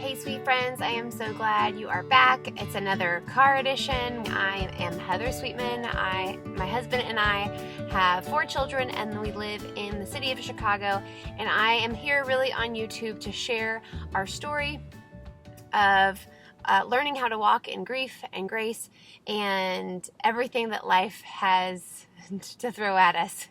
Hey sweet friends, I am so glad you are back. It's another car edition. I am Heather Sweetman. My husband and I have 4 children and we live in the city of Chicago, and I am here really on YouTube to share our story of learning how to walk in grief and grace and everything that life has to throw at us.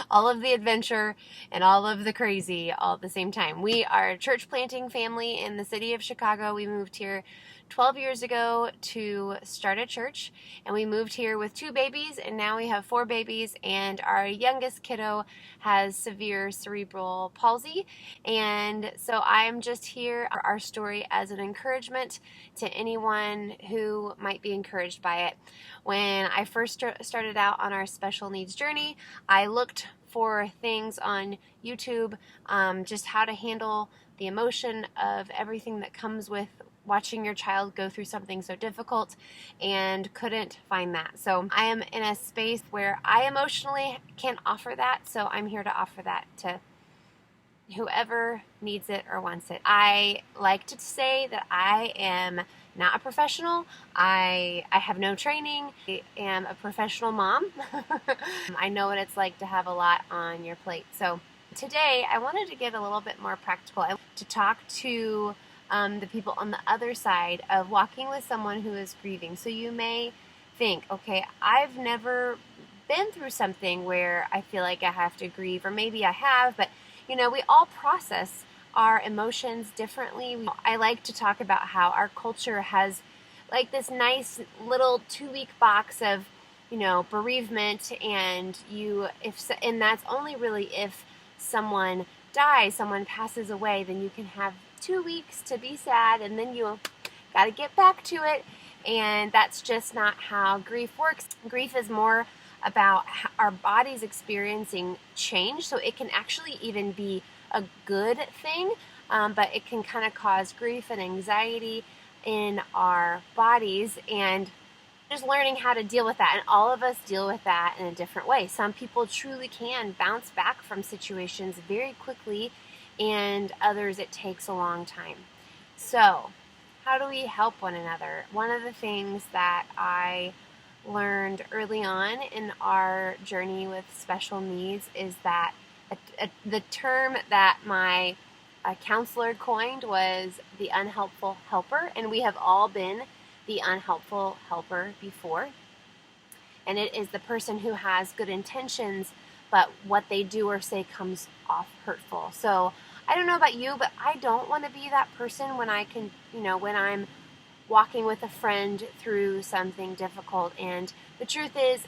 All of the adventure and all of the crazy all at the same time. We are a church planting family in the city of Chicago. We moved here 12 years ago to start a church, and we moved here with 2 babies, and now we have 4 babies, and our youngest kiddo has severe cerebral palsy. And so I'm just here for our story as an encouragement to anyone who might be encouraged by it. When I first started out on our special needs journey, I looked for things on YouTube, just how to handle the emotion of everything that comes with watching your child go through something so difficult, and couldn't find that. So I am in a space where I emotionally can't offer that, so I'm here to offer that to whoever needs it or wants it. I like to say that I am not a professional. I have no training. I am a professional mom. I know what it's like to have a lot on your plate. So today I wanted to get a little bit more practical. I want to talk to the people on the other side of walking with someone who is grieving. So you may think, okay, I've never been through something where I feel like I have to grieve, or maybe I have, but you know, we all process our emotions differently. I like to talk about how our culture has like this nice little 2-week box of, you know, bereavement, and and that's only really if someone dies, someone passes away, then you can have 2 weeks to be sad, and then you got to get back to it. And that's just not how grief works. Grief is more about our bodies experiencing change, so it can actually even be a good thing, but it can kind of cause grief and anxiety in our bodies, and just learning how to deal with that. And all of us deal with that in a different way. Some people truly can bounce back from situations very quickly, and others it takes a long time. So how do we help one another? One of the things that I learned early on in our journey with special needs is that the term that my counselor coined was the unhelpful helper, and we have all been the unhelpful helper before. And it is the person who has good intentions, but what they do or say comes off hurtful. So I don't know about you, but I don't want to be that person when when I'm walking with a friend through something difficult. And the truth is,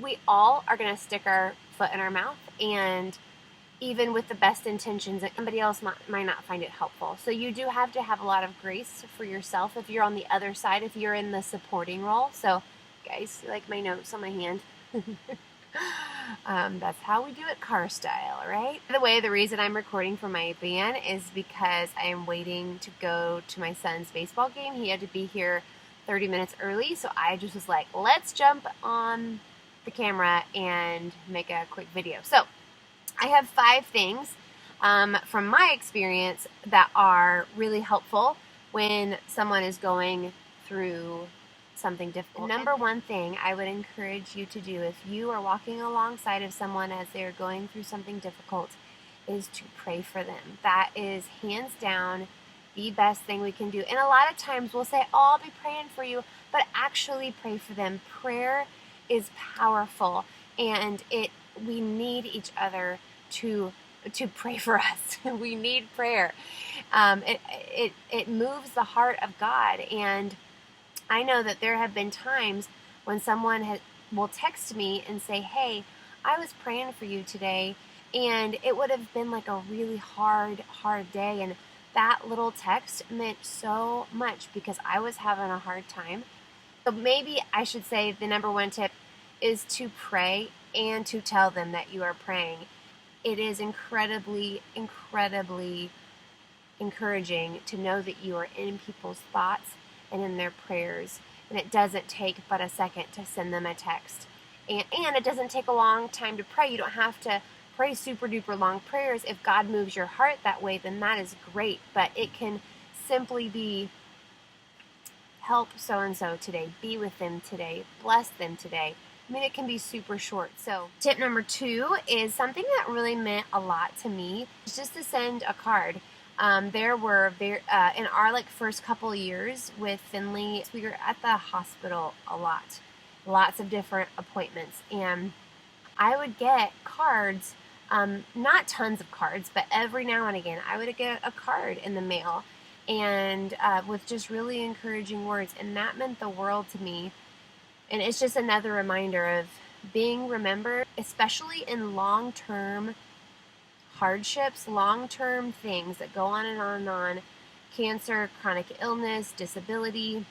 we all are going to stick our foot in our mouth, and even with the best intentions, somebody else might not find it helpful. So you do have to have a lot of grace for yourself if you're on the other side, if you're in the supporting role. So guys, you like my notes on my hand? That's how we do it car style, right? By the way, the reason I'm recording from my van is because I am waiting to go to my son's baseball game. He had to be here 30 minutes early, so I just was like, let's jump on the camera and make a quick video. So I have 5 things from my experience that are really helpful when someone is going through something difficult. Number 1 thing I would encourage you to do if you are walking alongside of someone as they're going through something difficult is to pray for them. That is hands down the best thing we can do. And a lot of times we'll say, oh, I'll be praying for you, but actually pray for them. Prayer is powerful, and we need each other to pray for us. We need prayer. It moves the heart of God. And I know that there have been times when someone will text me and say, hey, I was praying for you today, and it would have been like a really hard day, and that little text meant so much because I was having a hard time. So maybe I should say the number 1 tip is to pray and to tell them that you are praying. It is incredibly, incredibly encouraging to know that you are in people's thoughts and in their prayers, and it doesn't take but a second to send them a text, and it doesn't take a long time to pray. You don't have to pray super duper long prayers. If God moves your heart that way, then that is great, but it can simply be, help so-and-so today, be with them today, bless them today. I mean, it can be super short. So tip number 2 is something that really meant a lot to me. It's just to send a card. There were in our first couple years with Finley, we were at the hospital a lot, lots of different appointments, and I would get cards, not tons of cards, but every now and again I would get a card in the mail, and with just really encouraging words, and that meant the world to me. And it's just another reminder of being remembered, especially in long-term hardships, long-term things that go on and on and on. Cancer, chronic illness, disability,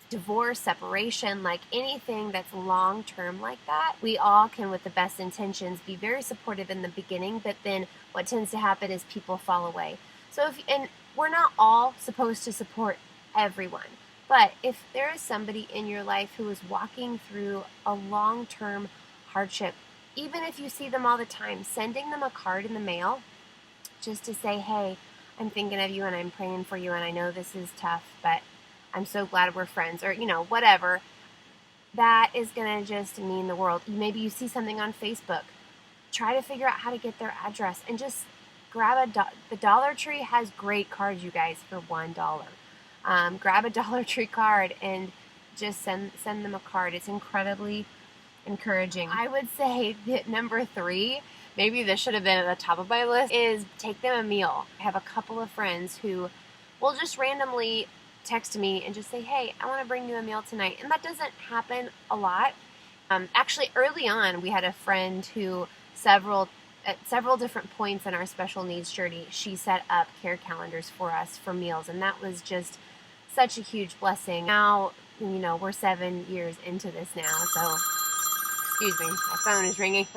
divorce, separation, anything that's long-term like that. We all can, with the best intentions, be very supportive in the beginning, but then what tends to happen is people fall away. And we're not all supposed to support everyone. But if there is somebody in your life who is walking through a long-term hardship, even if you see them all the time, sending them a card in the mail just to say, hey, I'm thinking of you and I'm praying for you and I know this is tough, but I'm so glad we're friends, or, whatever, that is going to just mean the world. Maybe you see something on Facebook. Try to figure out how to get their address and just grab the Dollar Tree has great cards, you guys, for $1. Grab a Dollar Tree card and just send them a card. It's incredibly encouraging. I would say that number 3, maybe this should have been at the top of my list, is take them a meal. I have a couple of friends who will just randomly text me and just say, hey, I want to bring you a meal tonight. And that doesn't happen a lot. Actually, early on, we had a friend who at several different points in our special needs journey, she set up care calendars for us for meals. And that was just such a huge blessing. Now, we're 7 years into this now, so excuse me, my phone is ringing.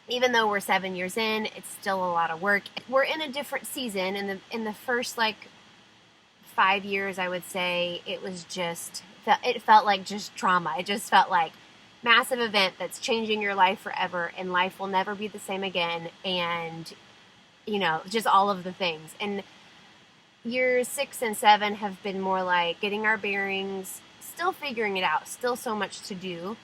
Even though we're 7 years in, it's still a lot of work. We're in a different season. In the first 5 years, I would say, it felt like just trauma. It just felt like massive event that's changing your life forever, and life will never be the same again, and just all of the things. And years 6 and 7 have been more like getting our bearings, still figuring it out, still so much to do,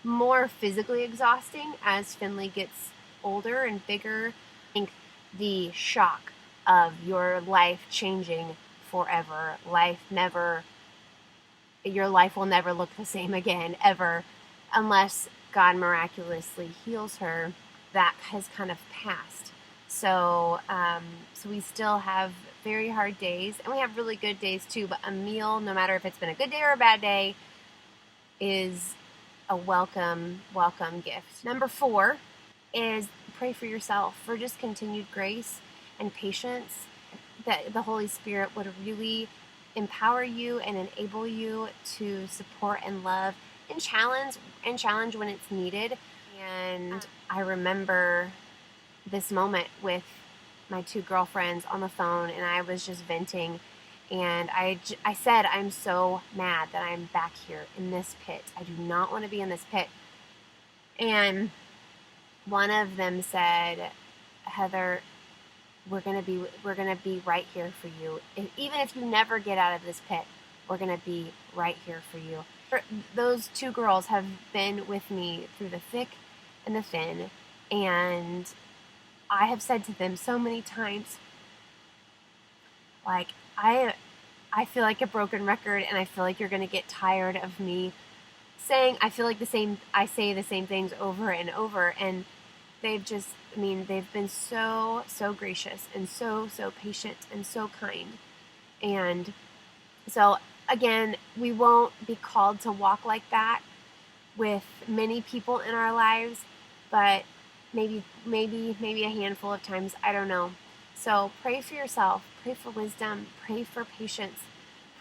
more physically exhausting as Finley gets older and bigger. I think the shock of your life changing forever, your life will never look the same again, ever, unless God miraculously heals her, that has kind of passed. So we still have very hard days, and we have really good days too, but a meal, no matter if it's been a good day or a bad day, is a welcome gift. Number 4 is pray for yourself, for just continued grace and patience, that the Holy Spirit would really empower you and enable you to support and love and challenge when it's needed. And I remember this moment with my 2 girlfriends on the phone, and I was just venting, and I said, I'm so mad that I'm back here in this pit. I do not want to be in this pit. And one of them said, Heather, we're gonna be right here for you. Even if you never get out of this pit, we're gonna be right here for you. Those 2 girls have been with me through the thick and the thin, and I have said to them so many times, I feel like a broken record, and I feel like you're gonna get tired of me saying, I say the same things over and over, and they've been so gracious and so patient and so kind. And so again, we won't be called to walk like that with many people in our lives, but maybe a handful of times, I don't know. So pray for yourself, pray for wisdom, pray for patience,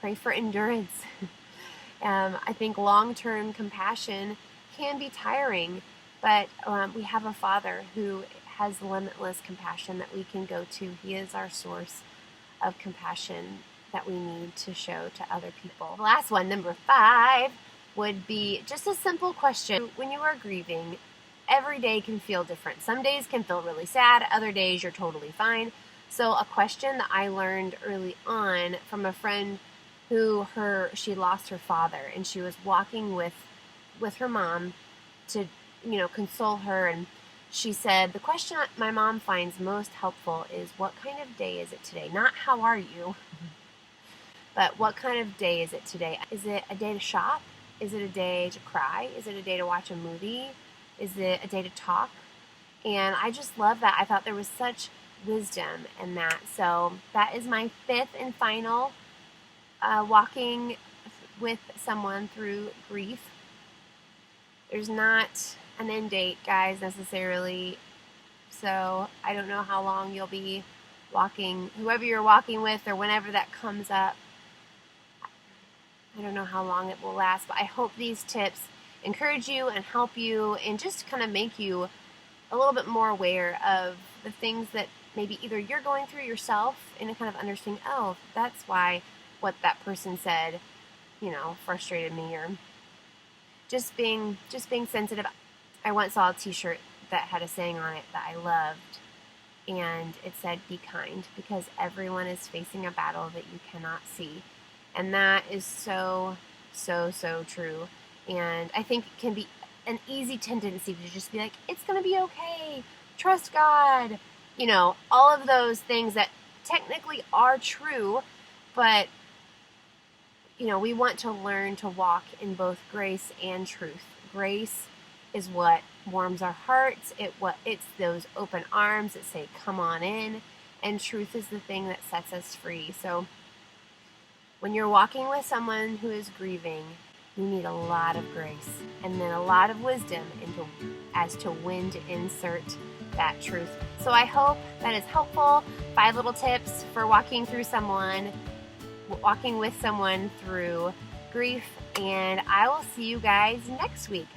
pray for endurance. I think long-term compassion can be tiring, but we have a Father who has limitless compassion that we can go to. He is our source of compassion that we need to show to other people. The last one, number 5, would be just a simple question. When you are grieving, every day can feel different. Some days can feel really sad, other days you're totally fine. So a question that I learned early on from a friend who she lost her father, and she was walking with her mom to, console her, and she said the question my mom finds most helpful is, what kind of day is it today? Not how are you, but what kind of day is it today? Is it a day to shop? Is it a day to cry? Is it a day to watch a movie? Is it a day to talk? And I just love that. I thought there was such wisdom in that. So that is my fifth and final walking with someone through grief. There's not an end date, guys, necessarily. So I don't know how long you'll be walking, whoever you're walking with, or whenever that comes up. I don't know how long it will last, but I hope these tips encourage you and help you and just kind of make you a little bit more aware of the things that maybe either you're going through yourself and kind of understanding, oh, that's why what that person said, frustrated me, or just being sensitive. I once saw a t-shirt that had a saying on it that I loved, and it said, "Be kind, because everyone is facing a battle that you cannot see." And that is so, so, so true. And I think it can be an easy tendency to just be like, it's going to be okay, trust God, all of those things that technically are true, but, we want to learn to walk in both grace and truth. Grace is what warms our hearts. It's those open arms that say, come on in. And truth is the thing that sets us free. So when you're walking with someone who is grieving, you need a lot of grace and then a lot of wisdom as to when to insert that truth. So I hope that is helpful. 5 little tips for walking with someone through grief. And I will see you guys next week.